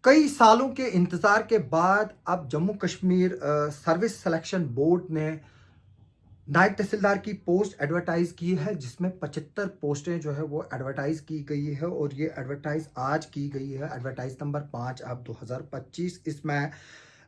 कई सालों के इंतज़ार के बाद अब Jammu Kashmir service selection board ने नायब तहसीलदार की पोस्ट एडवर्टाइज़ की है, जिसमें 75 पोस्टें जो है वो एडवर्टाइज़ की गई है और ये एडवर्टाइज़ आज की गई है। एडवर्टाइज़ नंबर 5 अब 2025। इसमें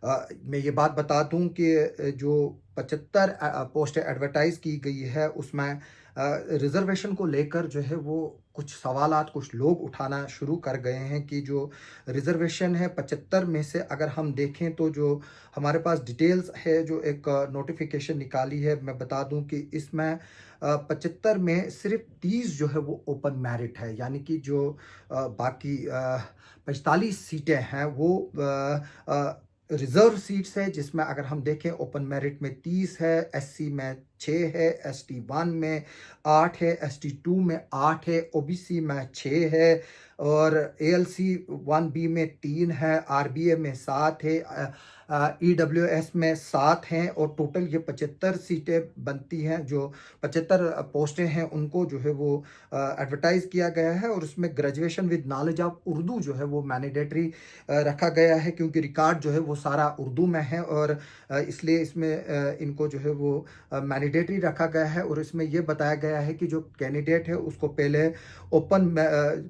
मैं ये बात बता दूं कि जो 75 पोस्टें एडवर्टाइज़ की गई है उसमें रिज़र्वेशन को लेकर जो है वो कुछ सवालात कुछ लोग उठाना शुरू कर गए हैं कि जो रिज़र्वेशन है 75 में से अगर हम देखें तो जो हमारे पास डिटेल्स है, जो एक नोटिफिकेशन निकाली है, मैं बता दूं कि इसमें 75 में सिर्फ 30 जो है वो ओपन मेरिट है, यानी कि जो बाकी 45 सीटें हैं वो रिजर्व सीट्स है, जिसमें अगर हम देखें ओपन मेरिट में 30 है, एससी में 6 है, एसटी 1 में 8 है, एसटी 2 में 8 है, ओबीसी में 6 है और एएलसी 1बी में 3 है, आरबीए में 7 है, ईडब्ल्यूएस में 7 हैं और टोटल ये 75 सीटें बनती हैं। जो 75 पोस्टें हैं उनको जो है वो एडवर्टाइज किया गया है और उसमें graduation with knowledge of Urdu जो है वो मैंडेटरी रखा गया है, क्योंकि रिकॉर्ड जो है वो सारा उर्दू में है और इसलिए इसमें इनको जो है वो मैंडेटरी रखा गया है। और इसमें ये बताया गया है कि जो कैंडिडेट है उसको पहले ओपन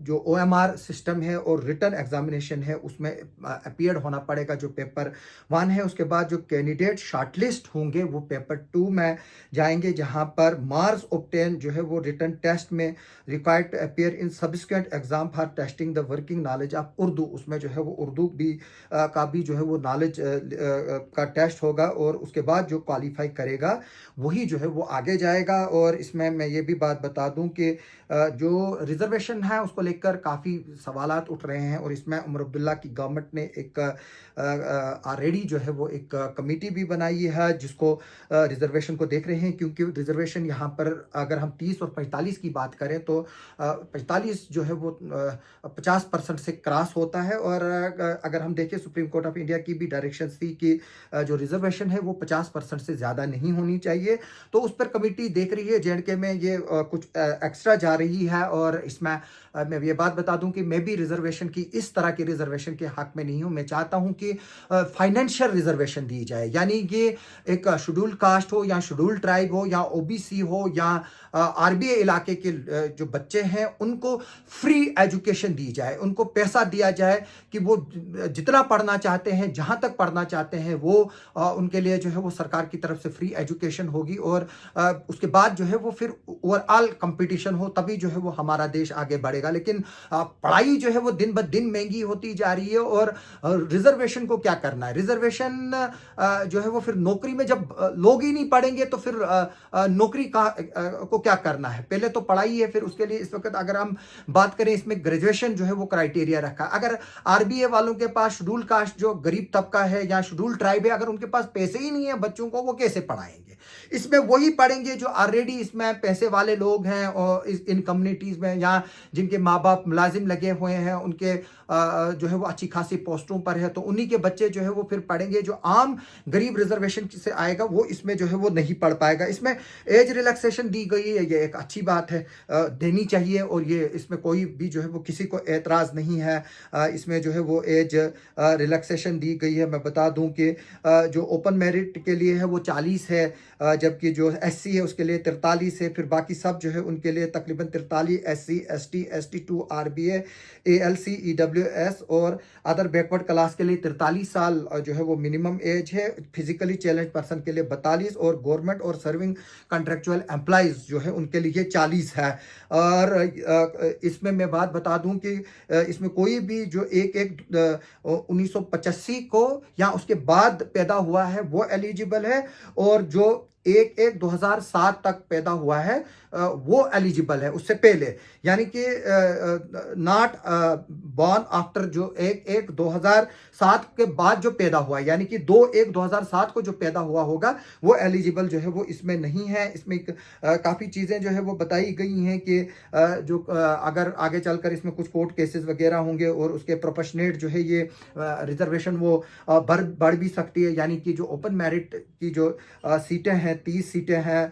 जो ओएमआर सिस्टम है और रिटन एग्जामिनेशन है उसमें अपीयर होना पड़ेगा, जो पेपर 1 है। उसके बाद जो कैंडिडेट शॉर्टलिस्ट होंगे वो पेपर 2 में जाएंगे, जहां पर मार्क्स ऑब्टेन जो है वो रिटन टेस्ट में required to appear in subsequent exam for testing the working knowledge of Urdu. उसमें जो है वो उर्दू भी का भी जो है वो नॉलेज का टेस्ट होगा और उसके बाद जो क्वालिफाई करेगा वही जो है वो आगे जाएगा। और इसमें मैं ये भी बात बता दूं कि जो रिजर्वेशन है उसको लेकर काफ़ी सवालात उठ रहे हैं और इसमें उमर अब्दुल्ला की गवर्नमेंट ने एक ऑलरेडी जो है वो एक कमेटी भी बनाई है जिसको रिजर्वेशन को देख रहे हैं, क्योंकि रिजर्वेशन यहाँ पर अगर हम 30 और 45 की बात करें तो 45 जो है वो 50% से क्रॉस होता है। और अगर हम देखें सुप्रीम कोर्ट ऑफ इंडिया की भी डायरेक्शन थी कि जो रिजर्वेशन है वो 50% से ज़्यादा नहीं होनी चाहिए, तो उस पर कमेटी देख रही है। जेएंडके में ये कुछ एक्स्ट्रा जा रही है और इसमें मैं ये बात बता दूं कि मैं भी रिजर्वेशन की इस तरह की रिजर्वेशन के हक में नहीं हूं। मैं चाहता हूं कि फाइनेंशियल रिजर्वेशन दी जाए, यानी कि एक शेड्यूल कास्ट हो या शेड्यूल ट्राइब हो या ओबीसी हो या आरबीए इलाके के जो बच्चे हैं उनको फ्री एजुकेशन दी जाए, उनको पैसा दिया जाए कि वो जितना पढ़ना चाहते हैं, जहां तक पढ़ना चाहते हैं वो उनके लिए जो है वो सरकार की तरफ से फ्री एजुकेशन होगी और उसके बाद जो है वो फिर ओवरऑल कंपटीशन हो, तभी जो है वो हमारा देश आगे बढ़ेगा। लेकिन पढ़ाई जो है वो दिन ब दिन महंगी होती जा रही है और रिजर्वेशन को क्या करना है? रिजर्वेशन जो है वो फिर नौकरी में जब लोग ही नहीं पढ़ेंगे तो फिर नौकरी को क्या करना है? पहले तो पढ़ाई है, फिर उसके लिए इस वक्त अगर हम बात करें इसमें ग्रेजुएशन जो है वो क्राइटेरिया रखा। अगर आरबीए वालों के पास शेड्यूल कास्ट जो गरीब तबका है या शेड्यूल ट्राइब है, अगर उनके पास पैसे ही नहीं है बच्चों को, वो कैसे पढ़ाएंगे? इसमें वही पढ़ेंगे जो ऑलरेडी इसमें पैसे वाले लोग हैं और इन कम्युनिटीज में या जिनके माँ बाप मुलाजिम लगे हुए हैं, उनके जो है वो अच्छी खासी पोस्टों पर है, तो उन्हीं के बच्चे जो है वो फिर पढ़ेंगे। जो आम गरीब रिजर्वेशन से आएगा वो इसमें जो है वो नहीं पढ़ पाएगा। इसमें एज रिलैक्सेशन दी गई है, ये एक अच्छी बात है, देनी चाहिए और ये इसमें कोई भी जो है वो किसी को एतराज़ नहीं है। इसमें जो है वो एज रिलैक्सेशन दी गई है। मैं बता दूं कि जो ओपन मेरिट के लिए है वो 40 है, जबकि जो एससी है उसके लिए 43 है, फिर बाकी सब जो है उनके लिए तकरीबन 43, SC ST ST 2 RBA ALC EWS और अदर बैकवर्ड क्लास के लिए 43 साल जो है वो मिनिमम एज है। फिजिकली चैलेंज पर्सन के लिए 42 और गवर्नमेंट और सर्विंग कॉन्ट्रेक्चुअल एम्प्लॉइज जो है उनके लिए 40 है। और इसमें मैं बात बता दूं कि इसमें कोई भी जो एक 1985 को या उसके बाद पैदा हुआ है वो एलिजिबल है और जो 1/1/2007 तक पैदा हुआ है वो एलिजिबल है, उससे पहले यानी कि नॉट बॉर्न आफ्टर जो 1/1/2007 के बाद जो पैदा हुआ है, यानी कि 2/1/2007 को जो पैदा हुआ होगा वो एलिजिबल जो है वो इसमें नहीं है। इसमें काफ़ी चीज़ें जो है वो बताई गई हैं कि जो अगर आगे चलकर इसमें कुछ कोर्ट केसेस वगैरह होंगे और उसके प्रोपोर्शनेट जो है ये रिजर्वेशन वो बढ़ भी सकती है, यानी कि जो ओपन मेरिट की जो सीटें हैं हैं, 30 सीटें हैं,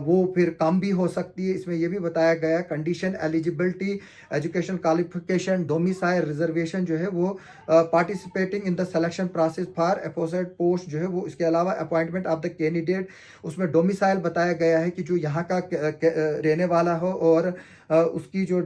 वो फिर कम भी हो सकती है। इसमें ये भी बताया गया है condition, eligibility, education qualification, domicile, reservation जो है वो participating in the selection process for opposite post जो है वो, इसके अलावा अपॉइंटमेंट ऑफ द कैंडिडेट, उसमें डोमिसाइल बताया गया है कि जो यहाँ का रहने वाला हो और उसकी जो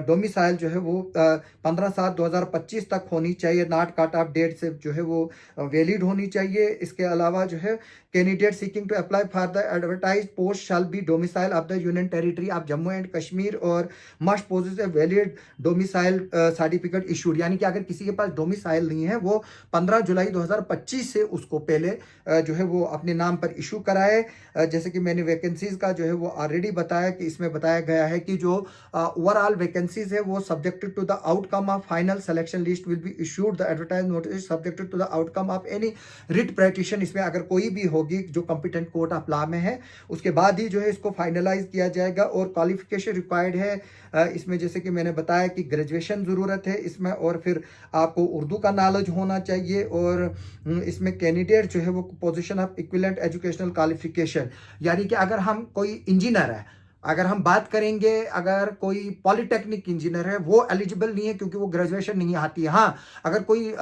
डोमिसाइल जो है वो 15/7/2025 तक होनी चाहिए, नॉट कट ऑफ डेट से जो है वो वैलिड होनी चाहिए। इसके अलावा जो है candidate seeking to apply for the advertise post shall be domicile of the union territory of Jammu and Kashmir और must possess a valid domicile certificate issued. यानी कि अगर किसी के पास डोमिसाइल नहीं है वो 15 जुलाई 2025 से उसको पहले जो है वो अपने नाम पर इशू कराए। जैसे कि मैंने वैकेंसीज का जो है वो ऑलरेडी बताया कि इसमें बताया गया है कि जो ओवरऑल वैकेंसीज है वो subjected to the outcome of final selection list will be issued, the advertise notice subjected to the outcome of any writ petition. इसमें अगर कोई भी होगी जो कंपिटेंट कोर्ट ऑफ लॉ में है उसके बाद ही जो है इसको फाइनलाइज किया जाएगा। और क्वालिफिकेशन रिक्वायर्ड है इसमें, जैसे कि मैंने बताया कि ग्रेजुएशन ज़रूरत है इसमें, और फिर आपको उर्दू का नॉलेज होना चाहिए। और इसमें कैंडिडेट जो है वो position of equivalent educational qualification, यानी कि अगर हम कोई इंजीनियर है, अगर हम बात करेंगे अगर कोई पॉलिटेक्निक इंजीनियर है वो एलिजिबल नहीं है क्योंकि वो ग्रेजुएशन नहीं आती है। हाँ, अगर कोई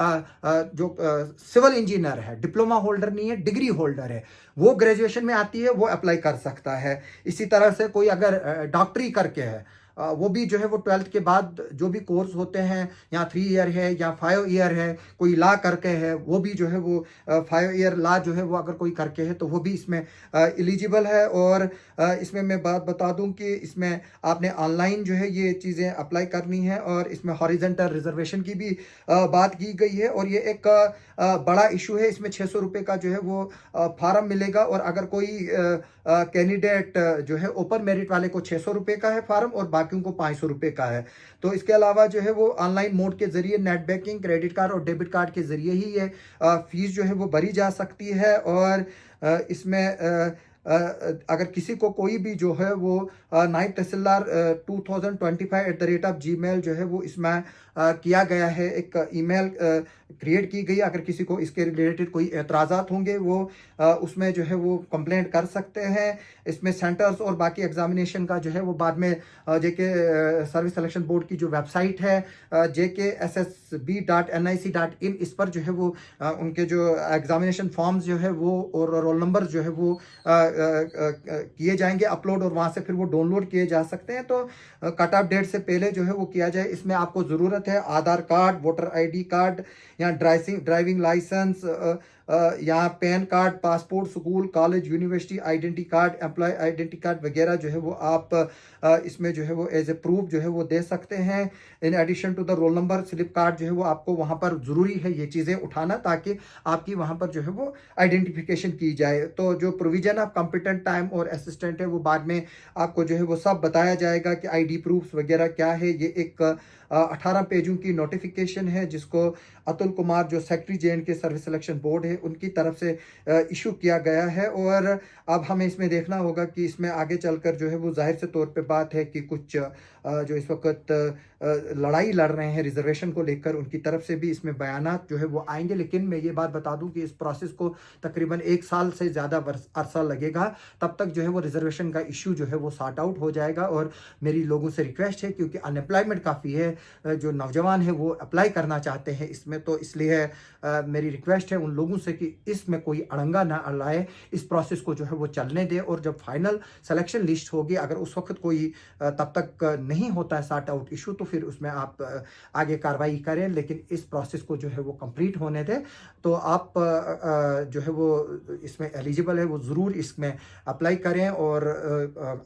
जो सिविल इंजीनियर है, डिप्लोमा होल्डर नहीं है, डिग्री होल्डर है, वो ग्रेजुएशन में आती है, वो अप्लाई कर सकता है। इसी तरह से कोई अगर डॉक्टरी करके है, वो भी जो है वो 12th के बाद जो भी कोर्स होते हैं, या 3 ईयर है या 5 ईयर है, कोई लॉ करके है वो भी जो है वो 5 ईयर लॉ जो है वो अगर कोई करके है तो वो भी इसमें एलिजिबल है। और इसमें मैं बात बता दूं कि इसमें आपने ऑनलाइन जो है ये चीज़ें अप्लाई करनी है। और इसमें हॉरिजॉन्टल रिजर्वेशन की भी बात की गई है, और ये एक बड़ा इशू है। इसमें 600 रुपये का जो है वो फार्म मिलेगा, और अगर कोई कैंडिडेट जो है ओपन मेरिट वाले को 600 रुपये का है फार्म और बाकियों को 500 रुपये का है। तो इसके अलावा जो है वो ऑनलाइन मोड के जरिए नेट बैंकिंग, क्रेडिट कार्ड और डेबिट कार्ड के जरिए ही ये फीस जो है वो भरी जा सकती है। और इसमें अगर किसी को कोई भी जो है वो नायब तहसीलदार 2025@gmail जो है वो इसमें किया गया है, एक ईमेल क्रिएट की गई। अगर किसी को इसके रिलेटेड कोई एतराज़ात होंगे वो उसमें जो है वो कंप्लेंट कर सकते हैं। इसमें सेंटर्स और बाकी एग्जामिनेशन का जो है वो बाद में जेके सर्विस सिलेक्शन बोर्ड की जो वेबसाइट है jkssb.nic.in, इस पर जो है वो उनके जो एग्जामिनेशन फॉर्म्स जो है वो और रोल नंबर जो है वो किए जाएंगे अपलोड, और वहाँ से फिर वो डाउनलोड किए जा सकते हैं। तो कट ऑफ डेट से पहले जो है वो किया जाए। इसमें आपको ज़रूरत है Aadhaar card, voter ID card, या ड्राइविंग लाइसेंस, यहाँ PAN card, passport, school, college, university identity card, employ identity card वगैरह जो है वो आप इसमें जो है वो एज ए प्रूफ जो है वो दे सकते हैं। In addition to the roll number slip card जो है वो आपको वहाँ पर ज़रूरी है ये चीज़ें उठाना, ताकि आपकी वहाँ पर जो है वो आइडेंटिफिकेशन की जाए। तो जो प्रोविजन ऑफ कंपिटेंट टाइम और असिस्टेंट है वो बाद में आपको जो है वो सब बताया जाएगा कि आईडी प्रूफ्स वगैरह क्या है। ये एक 18 पेजों की नोटिफिकेशन है जिसको अतुल कुमार जो secretary J&K service selection board है उनकी तरफ से इशू किया गया है। और अब हमें इसमें देखना होगा कि इसमें आगे चलकर जो है वो जाहिर से तौर पे बात है कि कुछ जो इस वक्त लड़ाई लड़ रहे हैं रिजर्वेशन को लेकर, उनकी तरफ से भी इसमें बयानात जो है वो आएंगे। लेकिन मैं ये बात बता दूं कि इस प्रोसेस को तकरीबन 1 साल से ज़्यादा अरसा लगेगा, तब तक जो है वो रिजर्वेशन का इशू जो है वो सॉर्ट आउट हो जाएगा। और मेरी लोगों से रिक्वेस्ट है, क्योंकि अनएम्प्लॉयमेंट काफ़ी है, जो नौजवान है वो अप्लाई करना चाहते हैं इसमें, तो इसलिए मेरी रिक्वेस्ट है उन लोगों से कि इसमें कोई अड़ंगा ना लाए, इस प्रोसेस को जो है वो चलने दे। और जब फाइनल सिलेक्शन लिस्ट होगी, अगर उस वक्त कोई तब तक नहीं होता है सॉर्ट आउट इशू, तो फिर उसमें आप आगे कार्रवाई करें। लेकिन इस प्रोसेस को जो है वो कंप्लीट होने दें। तो आप जो है वो इसमें एलिजिबल है वो ज़रूर इसमें अप्लाई करें। और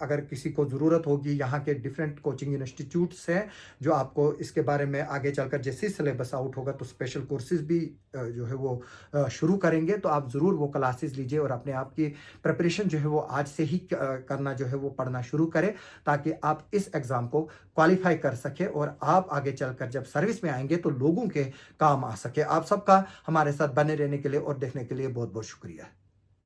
अगर किसी को ज़रूरत होगी, यहाँ के डिफरेंट कोचिंग इंस्टीट्यूट्स हैं जो आपको इसके बारे में आगे चलकर जैसे सिलेबस आउट होगा तो स्पेशल कोर्सेज भी जो है वो शुरू करेंगे। तो आप ज़रूर वो क्लासेस लीजिए और अपने आप की प्रिपरेशन जो है वो आज से ही करना जो है वो पढ़ना शुरू करें, ताकि आप इस एग्ज़ाम को क्वालिफाई कर सके और आप आगे चलकर जब सर्विस में आएंगे तो लोगों के काम आ सके। आप सबका हमारे साथ बने रहने के लिए और देखने के लिए बहुत बहुत शुक्रिया।